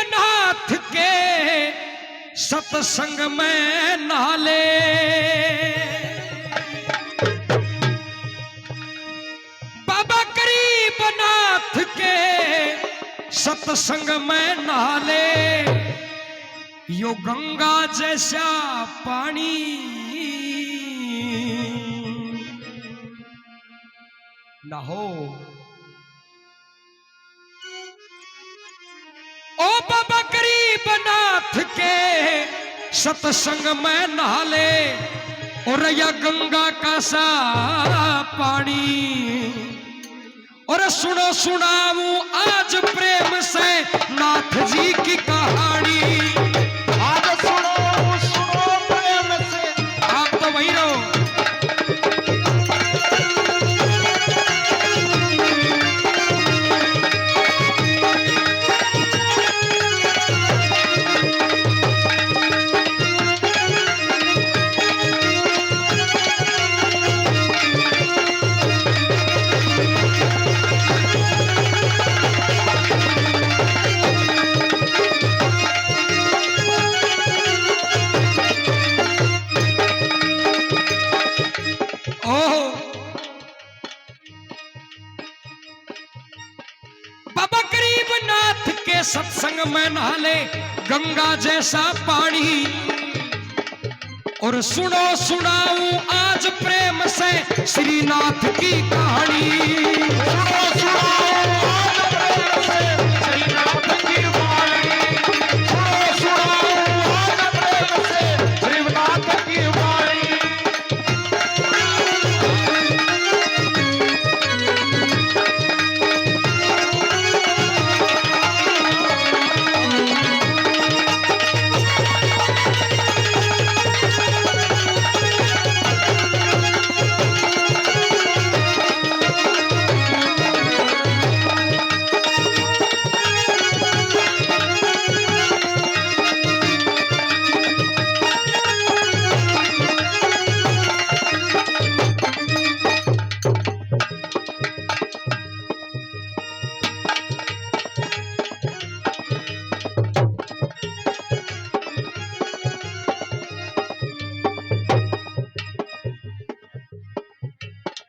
नाथ के सत्संग में नाले, बाबा गरीबनाथ के सत्संग में नाले, यो गंगा जैसा पानी ना हो। ओ बाबा गरीबनाथ के सत्संग में नहाले, और या गंगा का सा पानी, और सुनो सुनाऊं आज प्रेम से नाथ जी की कहानी। आज सुनो सुनो प्रेम से, आप तो वही रहो। बाबा गरीबनाथ के सत्संग में नहाले, गंगा जैसा पानी, और सुनो सुनाऊं आज प्रेम से श्रीनाथ की कहानी। सुनो सुनाओ आज प्रेम से श्रीनाथ की वाणी, सुनो सुनाओ आज प्रेम से श्रीनाथ की वाणी।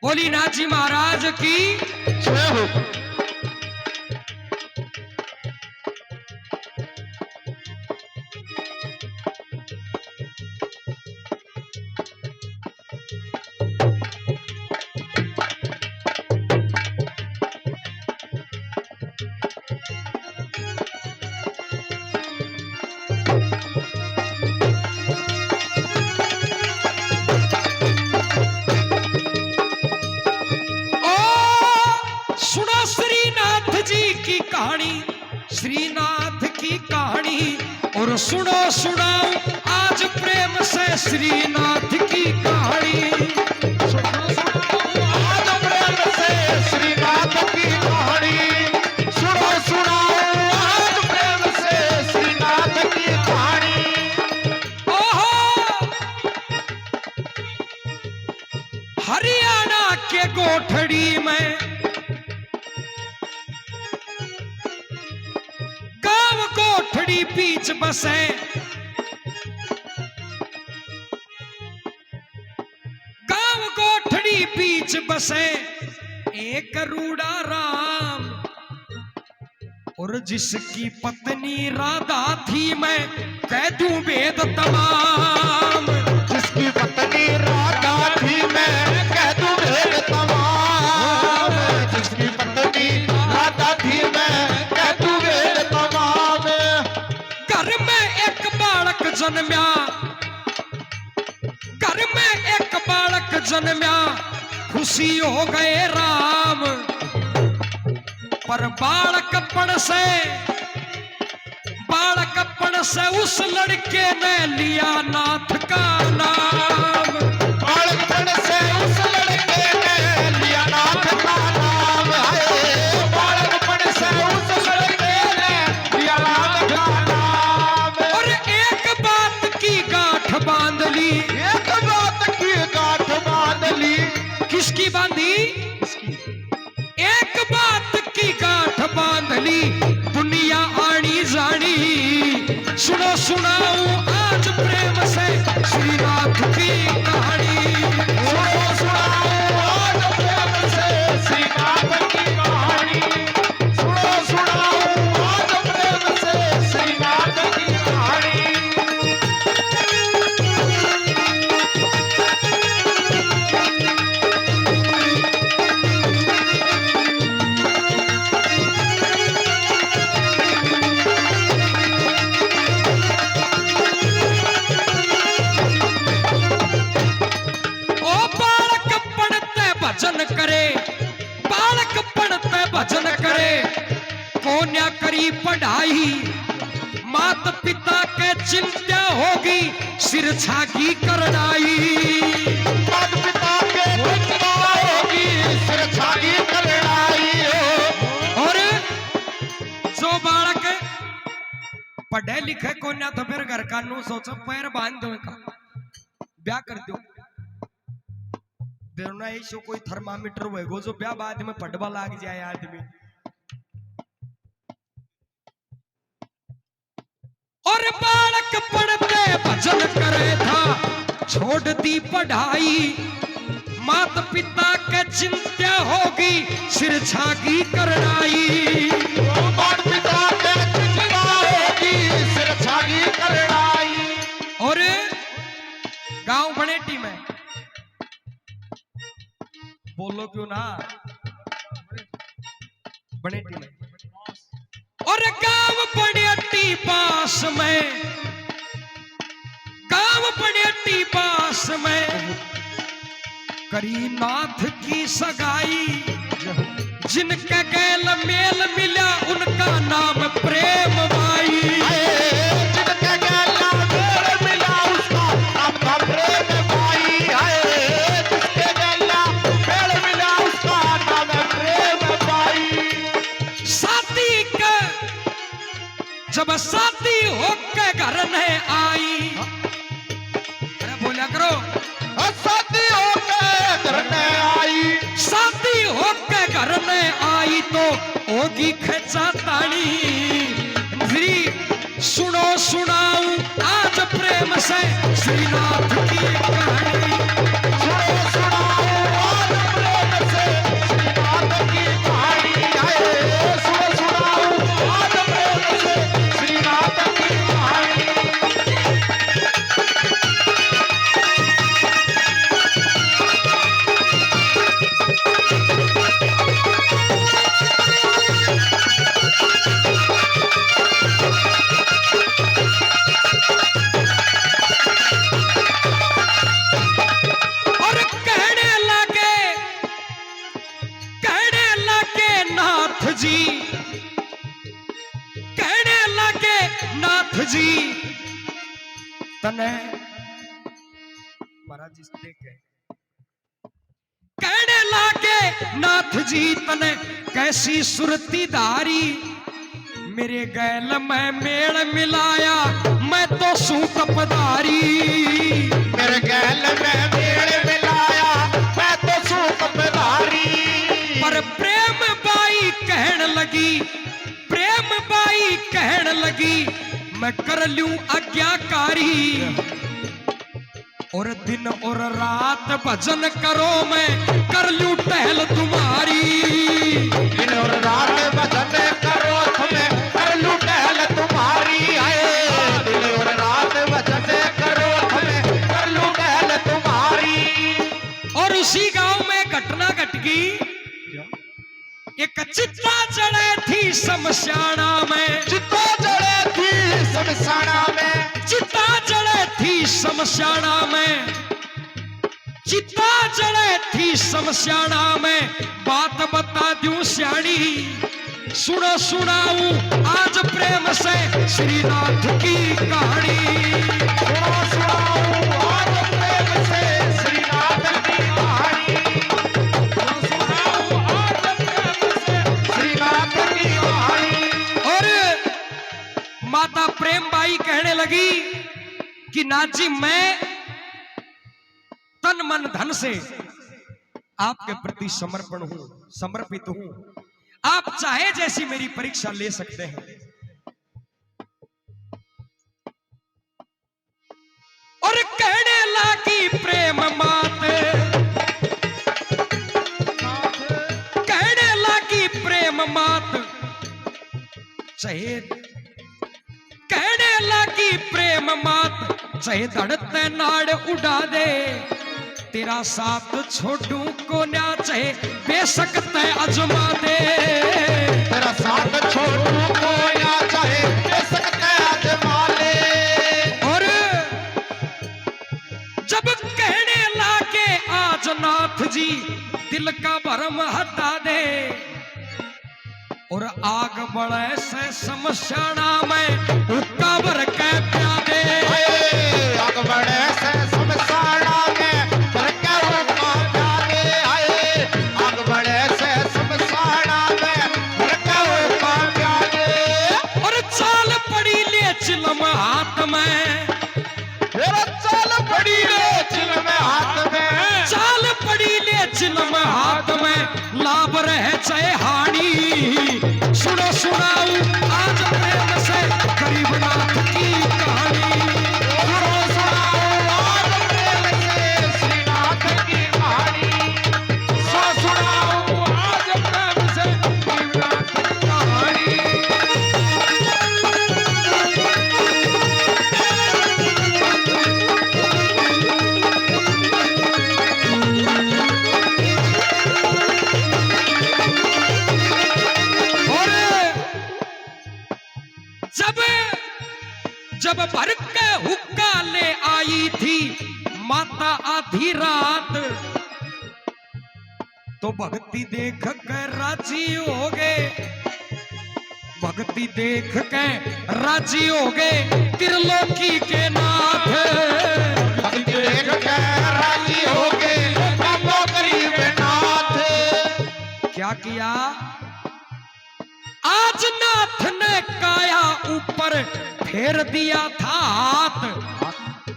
बोली नाथ जी महाराज की जय हो। श्रीनाथ की कहानी, और सुनो सुनाओ आज प्रेम से श्रीनाथ की कहानी। सुनो सुनाओ आज प्रेम से श्रीनाथ की कहानी, सुनो सुनाओ आज प्रेम से श्रीनाथ की कहानी। ओहो हरियाणा के गोठड़ी में गोठड़ी बीच बसे, गांव गोठड़ी बीच बसे एक रूड़ा राम, और जिसकी पत्नी राधा थी मैं कह दूं वेद तमाम। जिसकी पत्नी राधा थी मैं कह दूं वेद तमाम, जिसकी पत्नी राधा थी मैं कह दूं वेद तमाम। घर में एक बालक जन्म्या, घर में एक बालक जन्म्या, खुशी हो गए राम, पर बालकपन से उस लड़के ने लिया नाथ का नाम। बालकपन से उस लड़के ने लिया नाथ का नाम, बालकपन से उस लड़के ने लिया नाथ का नाम। और एक बात की गांठ बांध ली, एक बात की गांठ बांध ली। किसकी बांधी? एक बात की गांठ बांध ली, दुनिया आनी जानी सुनाऊं आज प्रेम से श्रीनाथ की कहानी। सुनो सुनाऊं आज प्रेम से श्रीनाथ की कहानी। सुनो सुनाऊं आज प्रेम से श्रीनाथ की कहानी। भजन करे बालक पढ़ते भजन करे कोन्या करी पढ़ाई माता पिता के चिंता होगी सिर छागी करनाई। माता पिता के चिंता होगी सिर छागी करनाई। और जो बालक पढ़े लिखे कोन्या तो फिर घर का नू सोचो पैर बांध दो का ब्याह कर दो देना ऐसो कोई थर्मामीटर होएगो जो ब्याह बाद में पटवा लाग जाए आदमी। और बालक पढ़ते भजन करे था छोड़ दी पढ़ाई माता पिता के चिंता होगी सिर छागी करनाई। माता पिता के चिंता होगी सिर छागी करनाई। और गांव बनेटी में बोलो क्यों ना बनेटी में और गांव बनेटी पास में गांव बनेटी पास में करीनाथ की सगाई जिनके गैल मेल मिला उनका नाम प्रेम बाई। जिनके गैल मेल मिला उसका नाम था प्रेम बाई। जिसके गैल मेल मिला उसका नाम है प्रेम बाई। शादी का जब शादी होके घर ने आई अरे बोला करो शादी होके घर ने आई। शादी होके घर ने आई तो होगी खचा तानी। सुनो सुनाऊं आज प्रेम से श्रीनाथ की कहानी। सुनो सुनाऊं आज प्रेम से श्रीनाथ की कहानी। सुनो सुनाऊं आज प्रेम से श्रीनाथ की कहानी। कहने लगे नाथ जी तने महाराज देखे कहने लगे नाथ जी तने कैसी सुरती धारी मेरे गैल में मेल मिलाया मैं तो सूत पधारी। मेरे गैल में मेल मिलाया मैं तो सूत पधारी। पर प्रेम बाई कहने लगी प्रेम बाई कहने लगी मैं कर लूं आज्ञाकारी और दिन और रात भजन करो मैं कर लूं टहल तुम्हारी। दिन और रात भजन करो तुम्हें कर लूं टहल तुम्हारी। दिन और रात भजन करो तुम्हें कर लूं टहल तुम्हारी। और उसी गांव में घटना घट गई एक चिता चढ़े थी शमशाना में। चिता चढ़े थी शमशाना में। चिता चढ़े थी शमशाना में। चिता चढ़े थी शमशाना में बात बता दूं श्याणी सुनो सुनाऊं आज प्रेम से श्रीनाथ की कहानी। सुनो सुनाऊं आज प्रेम से श्रीनाथ की कहानी। सुनो सुनाऊं आज प्रेम से श्रीनाथ की कहानी। और माता प्रेम बाई कहने लगी कि नाथ जी मैं तन मन धन से आपके प्रति समर्पित हूं। आप चाहे जैसी मेरी परीक्षा ले सकते हैं। चाहे कहने लगी प्रेम मात, चाहे धड़ते नाड़ उड़ा दे, तेरा साथ छोड़ू को ना, चाहे बेशक तय अजमा दे, तेरा साथ छोड़ू को ना, चाहे बेशक तय अजमा ले। और जब कहने लागे आज नाथ जी दिल का भरम हटा दे, और आग बढ़े से समस्या में हुक्का भर के प्या दे, आग बढ़े से समस्या में भर के हुक्का प्या दे, आग बढ़े से समस्या में भर के हुक्का प्या दे। और चाल पड़ी ले चिलम हाथ में, चाल पड़ी ले चिलम हाथ में, चाल पड़ी ले चिलम हाथ में, लाभ रहे चाहे हानि, सुनो सुनाऊं आज प्रेम से गरीबनाथ की कहानी, सुनो सुनाओ आज प्रेम से श्रीनाथ की कहानी, सुनो सुनाओ आज प्रेम से गरीबनाथ की कहानी। जब भर के हुक्का ले आई थी माता आधी रात, तो भक्ति देख कर राजी हो गए, भक्ति देख के राजी हो गए त्रिलोकी के नाथ, भक्ति देख के राजी हो गए बाबा गरीबनाथ। क्या किया आज नाथ ने काया ऊपर फेर दिया था हाथ,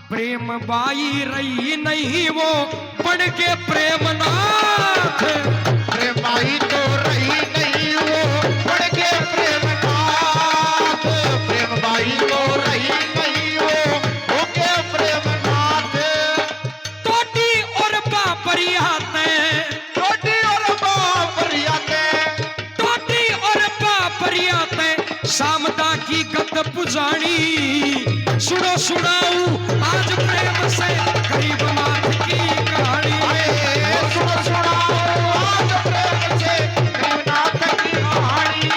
प्रेम बाई रही नहीं वो बढ़ के प्रेमनाथ, प्रेम बाई तो रही नहीं वो बढ़ के प्रेमनाथ, प्रेम बाई तो रही नहीं वो हो के प्रेमनाथ। टोटी और बाबरियाते, टोटी और बाबरियाते, टोटी और बाबरियाते, सामदा की गत पुजानी, सुनो सुनाऊं आज प्रेम से गरीबनाथ की कहानी, सुनो सुनाओ आज प्रेम से गरीबनाथ की कहानी।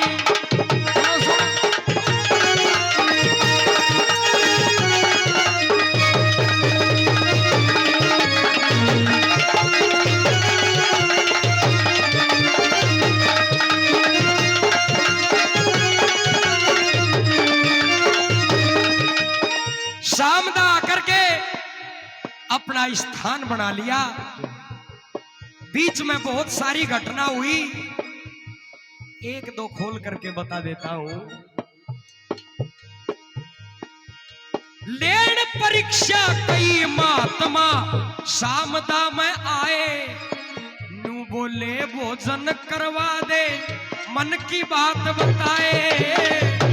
सामदा आकर के अपना स्थान बना लिया, बीच में बहुत सारी घटना हुई, एक दो खोल करके बता देता हूं। लेन परीक्षा कई महात्मा सामदा में आए, नू बोले भोजन करवा दे मन की बात बताए,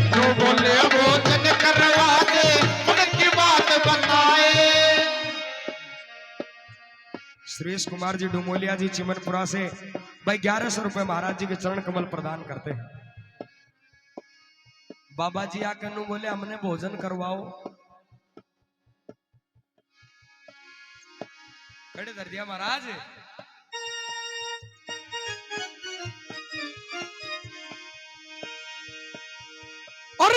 जो बोले भोजन करवा दे मन की बात बताए। सुरेश कुमार जी डुमोलिया जी चिमनपुरा से भाई 1100 रुपए महाराज जी के चरण कमल प्रदान करते हैं। बाबा जी आकर नू बोले हमने भोजन करवाओ, खड़े धर दिया महाराज। और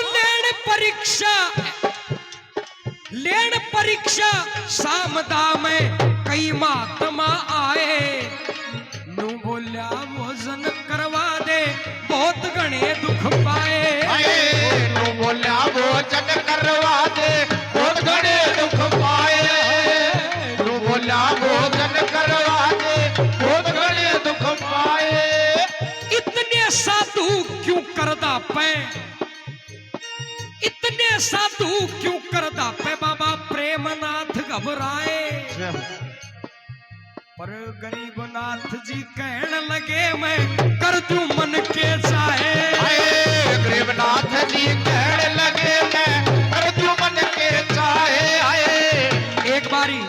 लेन परीक्षा सामदा में कई महात्मा आए, नू बोलिया भोजन करवा दे बहुत घने दुख पाए, नू बोलिया भोजन करवा दे बहुत घने दुख पाए, नू बोलिया भोजन करवा दे बहुत घने दुख पाए। इतने साधु क्यों करदा पे, इतने साधु क्यों करदा पे बाबा प्रेमनाथ घबराए, पर गरीबनाथ जी कहने लगे मैं कर दूं मन के चाहे, गरीबनाथ जी कहने लगे मैं कर दूं मन के चाहे। एक बारी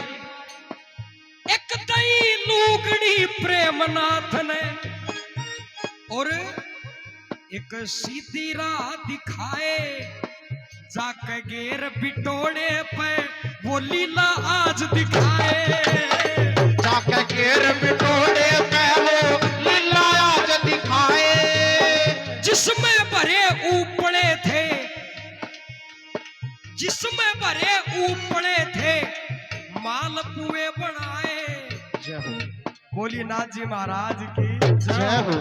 एक दई लूगड़ी प्रेमनाथ ने, और एक सीधी राह दिखाए, जाके गेर बिटोड़े पे वो लीला आज दिखाए। जाके गेर बिटोड़े पे वो लीला आज दिखाए। जिसमें भरे ऊपड़े थे, जिसमें भरे ऊपड़े थे, मालपुए बनाए। जय हो। बोलिए नाथ जी महाराज की जय हो।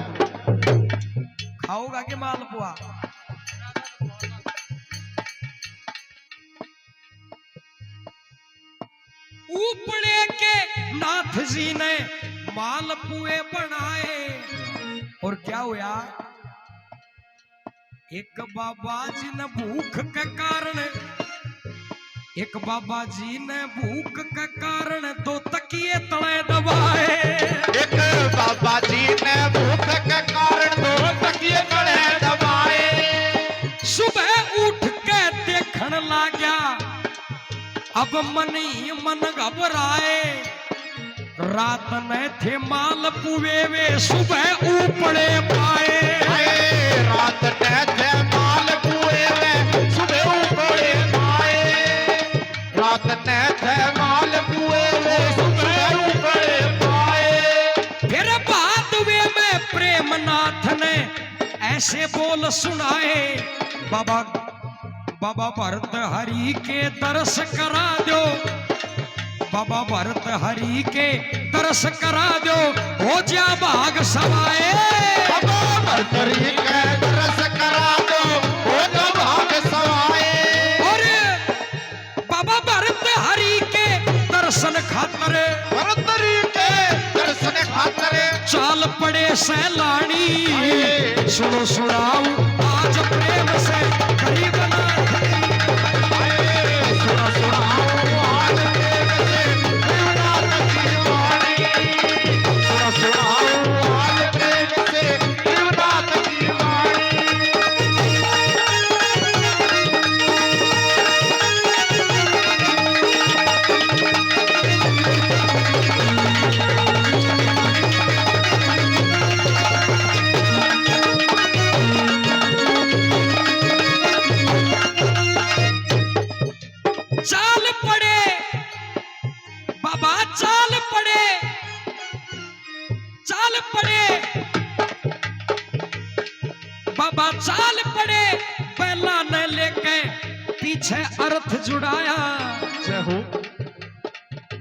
खाओगा कि मालपुआ? ऊपड़े के नाथ जी ने मालपुए बनाए। और क्या हुआ? एक बाबा जी ने भूख के कारण, एक बाबा जी ने भूख के कारण दो तकिए तले दबाए। एक बाबा जी ने भूख के कारण दो तकिए तले दबाए। सुबह उठ के देखने लगा, अब मन ही मन घबराए। रात में थे मालपुए वे सुबह ऊपड़े पाए। रात ने थे मालपुए वे सुबह ऊपड़े पाए। रात ने थे मालपुए वे सुबह ऊपड़े पाए। फिर बाद में प्रेमनाथ ने ऐसे बोल सुनाए, बाबा बाबा भरत हरि के दर्श करा दो, बाबा भरत हरि के दर्श करा दो, हो जा भाग सवाए। बाबा भरत हरि के दर्श करा दो, हो जा भाग सवाए। और बाबा भरत हरि के दर्शन खातर, भरत हरि के दर्शन खातर चाल पड़े सैलानी। सुनो सुनाओ आज प्रेम से गरीबनाथ की। सुनो सुनाओ आज प्रेम से गरीबनाथ की वाणी। सुनो सुनाओ आज प्रेम से गरीबनाथ की वाणी। चाल पड़े बाबा, चाल पड़े, चाल पड़े बाबा, चाल पड़े। पहला न लेके पीछे अर्थ जुड़ाया। जय हो।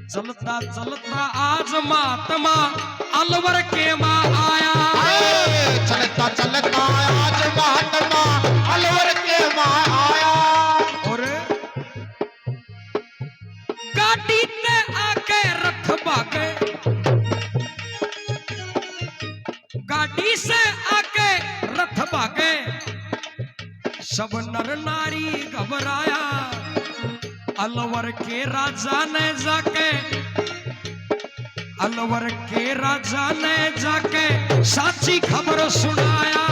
चलता चलता आज महात्मा अलवर के माँ आया। चलता चलता आज महात्मा अलवर के माँ आया। और गाड़ी ने आके रथ भागे, गाड़ी से आके रथ भागे। सब नर नारी घबराया। अलवर के राजा ने जाके, अलवर के राजा ने जाके साची खबर सुनाया।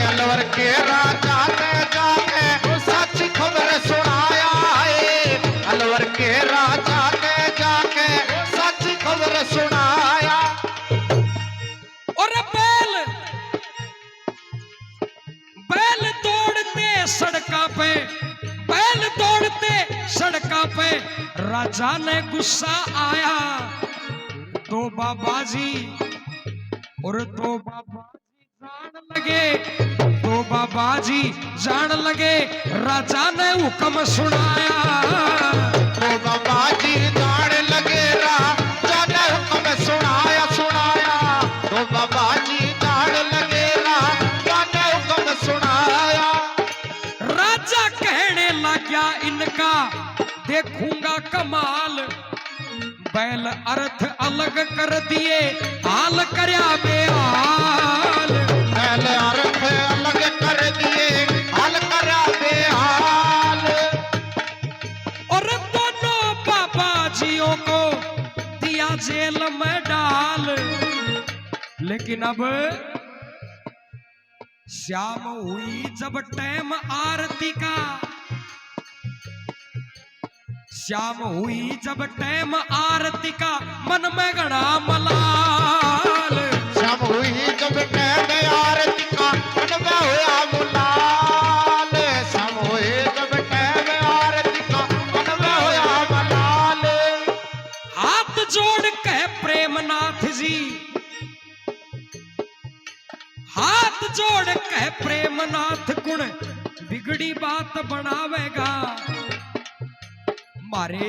अलवर के राजा ने जाके साची खबर सुनाया। अलवर के राजा ने जाके साची खबर सुनाया। और बैल, बैल दौड़ते सड़का पे, बैल दौड़ते सड़का पे। राजा ने गुस्सा आया। दो बाबा जी और दो बाबा जी जान लगे, दो बाबा जी जान लगे। राजा ने हुक्म सुनाया। दो बाबा जी जान लगे, राजा ने हुक्म सुनाया सुनाया। दो बाबा जी जान लगे, राजा ने हुक्म सुनाया। राजा कहने लगा इनका देखूंगा कमाल। बैल अर्थ अलग कर दिए, हाल करया बेहाल। बैल अर्थ अलग कर दिए, हाल करया बेहाल। और दोनों बाबा जियों को दिया जेल में डाल। लेकिन अब शाम हुई जब टाइम आरती का, शाम हुई जब टाइम आरती का, मन में घड़ा मलाल। शाम हुई जब टाइम आरती का, मन में में होया मुलाल सम होए जब टाइम आरती का मन में होया मलाल हाथ जोड़ के प्रेमनाथ जी, हाथ जोड़ के प्रेमनाथ गुण बिगड़ी बात बनावेगा। मारे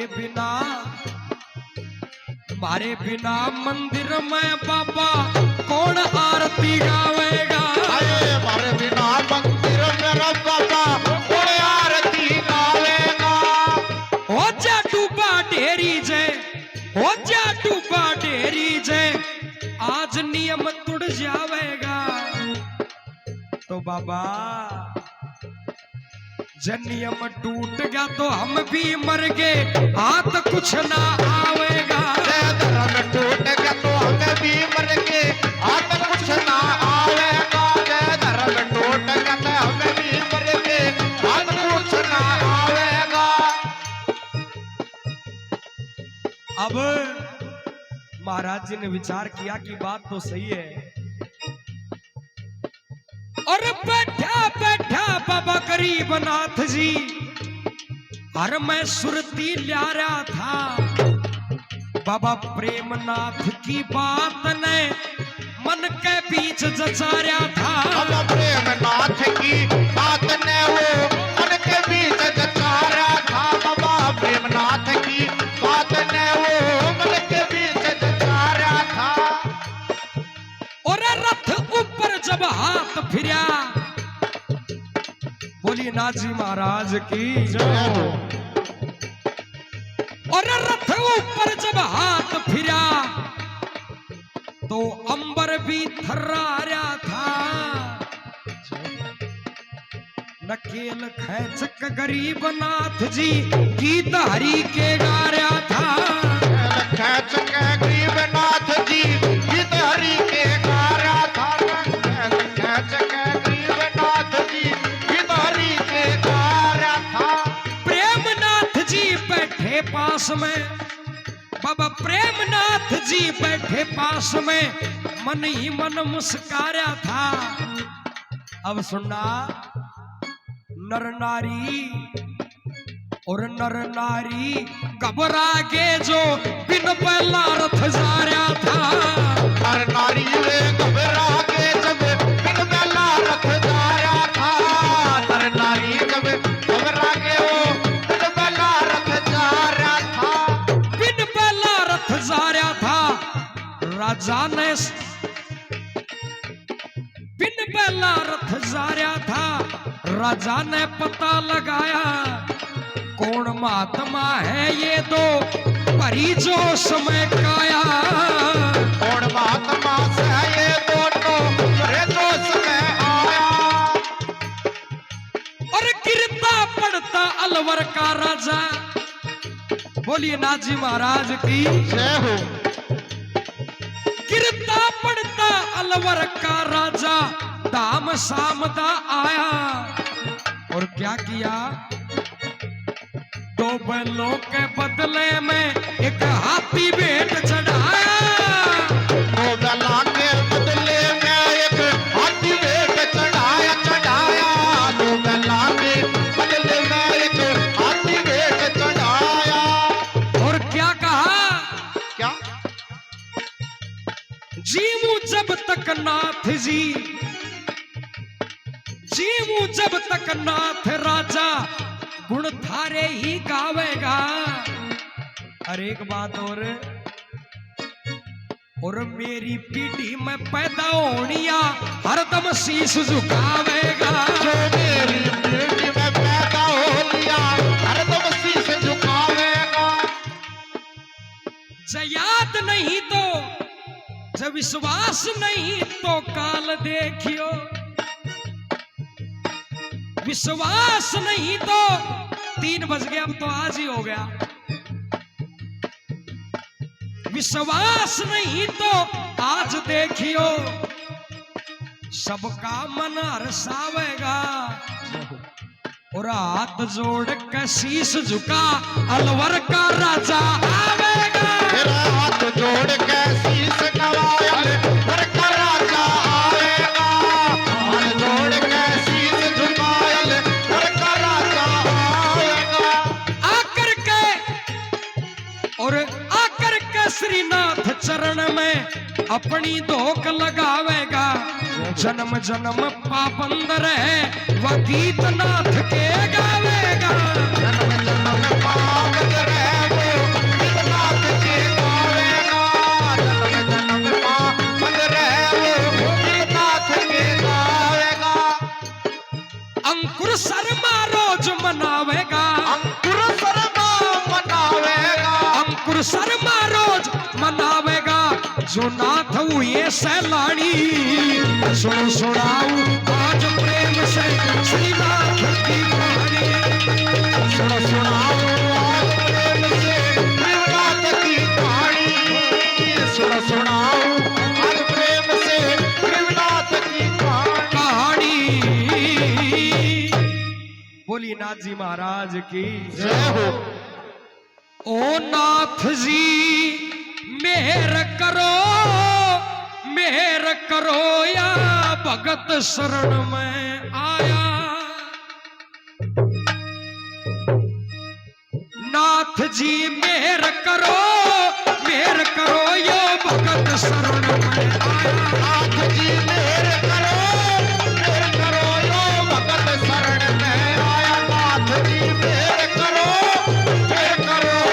बिना मंदिर में बाबा कौन आरती गावेगा। अरे मारे बिना मंदिर मेरा बाबा कौन आरती गावेगा। हो जा डूबा डेरी जय, हो जा डूबा डेरी जय, आज नियम टूट जावेगा। तो बाबा जब नियम टूट गया तो हम भी मर गए, हाथ कुछ ना आवेगा। धर्म टूट गया तो हमें भी मर गए, हाथ कुछ ना आवेगा। धर्म टूट गया तो हमें भी मर गए, हाथ कुछ ना आवेगा। अब महाराज जी ने विचार किया कि बात तो सही है, और बैठा बैठा बाबा गरीबनाथ जी हर मैं सुरती ला रहा था। बाबा प्रेमनाथ की बात ने मन के बीच जचारा था। बाबा प्रेमनाथ की बात ने वो मन के बीच जचारा था। बाबा प्रेमनाथ की बात ने वो मन के बीच जचारा था। और रथ ऊपर जब हाथ फिरा, बोलिए नाथ जी महाराज की जय हो। और रथ ऊपर जब हाथ फिरा तो अंबर भी थर्रा रहा था। नकेल खैचक गरीबनाथ जी गीत हरि के गा रहा था। खैच के गरीबनाथ जी गीत हरि के गा रहा था। खैच के गरीबनाथ जी गीत हरि के गा रहा था। प्रेमनाथ जी बैठे पास में, बाबा प्रेमनाथ जी बैठे पास में, मन ही मन मुस्कारा था। अब सुनना, नर नारी और नर नारी घबरा के जो बिन पहला रथ जा रहा था। नर नारी वे घबरा के जब बिन पहला रथ जा रहा था। नर नारी जब घबरा के वो बिन पहला रथ जा रहा था। बिन पहला रथ जा रहा था। राजा ने बिन पहला रथ जा रहा था। राजा ने पता लगाया कौन महात्मा है ये दो परी जोश में काया। कौन महात्मा से ये दोनों मेरे जोश में आया। और गिरता पड़ता अलवर का राजा, बोलिए नाथ जी महाराज की जय हो। गिरता पड़ता अलवर का राजा दाम सामदा आया। और क्या किया, दो बैलों के बदले में एक हाथी भेंट चढ़ाया। दो बैलों के बदले में एक हाथी भेंट चढ़ाया। दो बैलों के बदले में एक हाथी भेंट चढ़ाया। और क्या कहा, क्या जीवू जब तक नाथ जी, जीवू जब तक नाथ राजा गुण थारे ही गावेगा। और एक बात और मेरी पीढ़ी में पैदा होनिया हरदम शीश झुकावेगा। जो मेरी पीढ़ी में पैदा हो लिया हरदम शीश झुकावेगा। जब याद नहीं तो, जब विश्वास नहीं तो काल देखियो। विश्वास नहीं तो 3 बज गए, अब तो आज ही हो गया। विश्वास नहीं तो आज देखियो, सबका मन हर्षावेगा। और हाथ जोड़ के शीश झुका अलवर का राजा आवेगा। मेरा हाथ जोड़ के शीश नवाया अलवर का राजा आवेगा। हाथ जोड़ के अपनी धोख लगावेगा, जन्म जन्म पाबंद रहे वह गीत नाथ के गावेगा। जन्म जन्म पाबंद रहे वो गीत नाथ के गावेगा। जन्म जन्म पाबंद रहे वो गीत नाथ के गावेगा। अंकुर शर्मा रोज मनावेगा, अंकुर शर्मा मनावेगा। अंकुर शर्मा रोज मनावेगा, जो नाथ हुए सैलानी। सुनो सुनाऊं आज प्रेम से श्रीनाथ की कहानी। सुनो सुनाओ आज प्रेम से शिवनाथ की कहानी। सुनो सुनाओ आज प्रेम से शिवनाथ की कहानी। बोली नाथ जी महाराज की जय हो। ओ नाथ जी मेहर करो या भगत शरण में आया। नाथ जी मेहर करो यो भगत शरण में आया। नाथ जी मेहर करो यो भगत शरण में आया। नाथ जी मेहर करो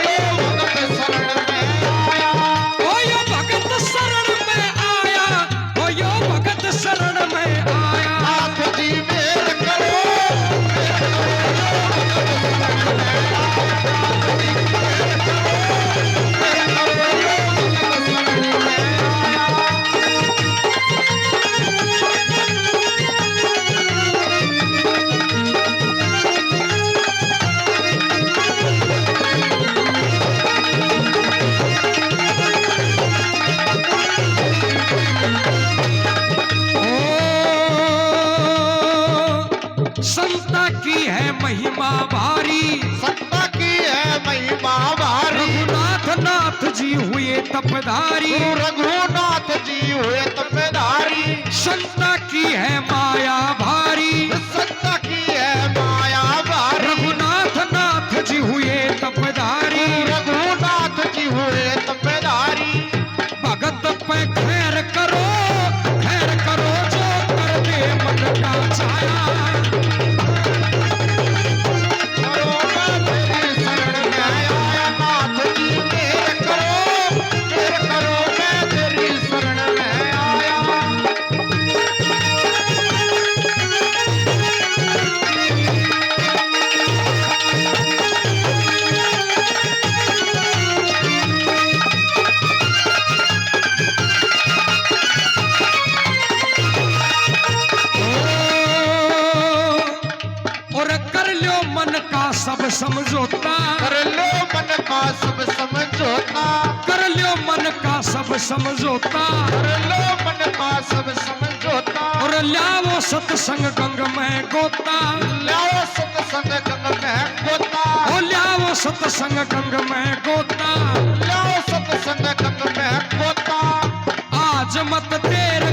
यो भगत शरण में आया। ओ यो भगत शरण में आया, ओ यो भगत शरण में आया। नाथ जी मेहर करो संता की है महिमा भारी, सत्ता की है महिमा भारी। रघुनाथ नाथ जी हुए तपधारी। रघुनाथ जी हुए तपधारी। संता की है माया भारी, सत्ता की है माया भारी। रघुनाथ नाथ जी हुए तपधारी। रघुनाथ जी हुए तपधारी। भगत पे खैर करो जो कर दे मन का छाया। करो मैं तेरी शरण में आया। नाथ जी मेहर करो मैं तेरी शरण में आया। और कर लो मन का सब समझौता, कर लो मन का सब समझौता। कर लो मन का सब समझौता। कर लो मन का सब समझौता। और लाओ सत्संग गंग में गोता, लाओ सत्संग गंग में गोता। ओ लाओ सत्संग गंग में गोता। लाओ सत्संग गंग में गोता। आज मत देर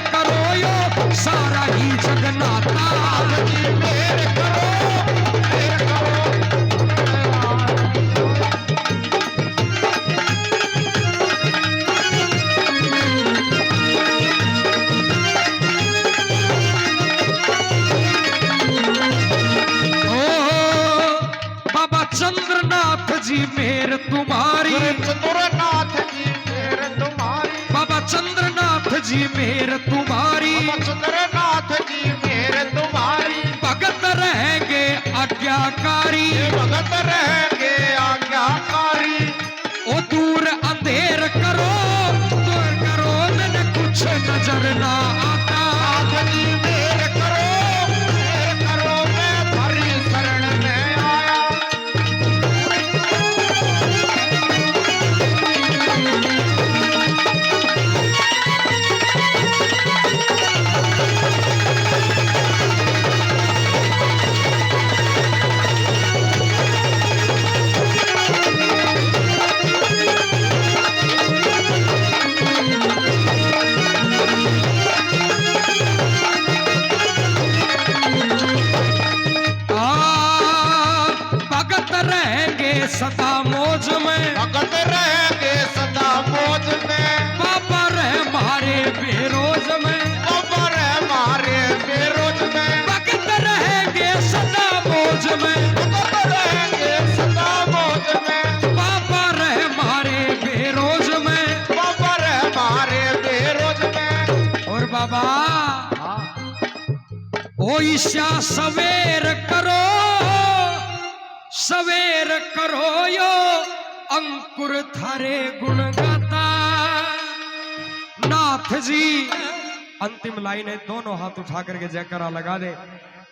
करो यो सारा ही जगन्नाथा। नाथ जी मेहर करो बाबा चंद्रनाथ जी मेहर तुम्हारी। चंद्रनाथ जी मेहर तुम्हारी। बाबा चंद्रनाथ जी मेहर तुम्हारी। चंद्रनाथ जी मेहर तुम्हारी। भगत रहेंगे आज्ञाकारी, भगत रहेंगे आज्ञाकारी। ओ दूर अंधेर करो मैंने कुछ नजर ना आता। नाथ जी मेहर करो मैं थारी शरण में आया। सदा मौज में, भगत रहेंगे सदा मौज में। ईशा सवेर करो यो अंकुर थारे गुण गाता। नाथ जी अंतिम लाइन है, दोनों हाथ उठा करके जयकारा लगा दे।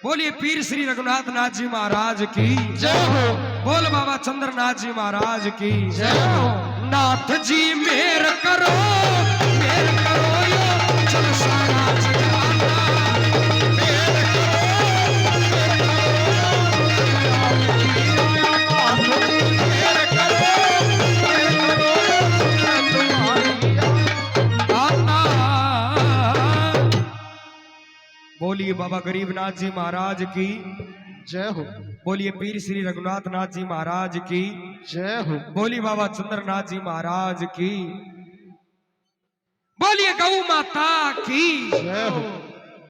बोलिए पीर श्री रघुनाथ नाथ जी महाराज की जय हो। बोल बाबा चंद्रनाथ जी महाराज की जय हो। नाथ जी मेर करो यो चल सारा जगवाता। बोलिए बाबा गरीबनाथ जी महाराज की जय हो। बोलिए पीर श्री रघुनाथ नाथ जी महाराज की जय हो। बोलिए बाबा चंद्रनाथ जी महाराज की बोलिए गौ माता की जय हो।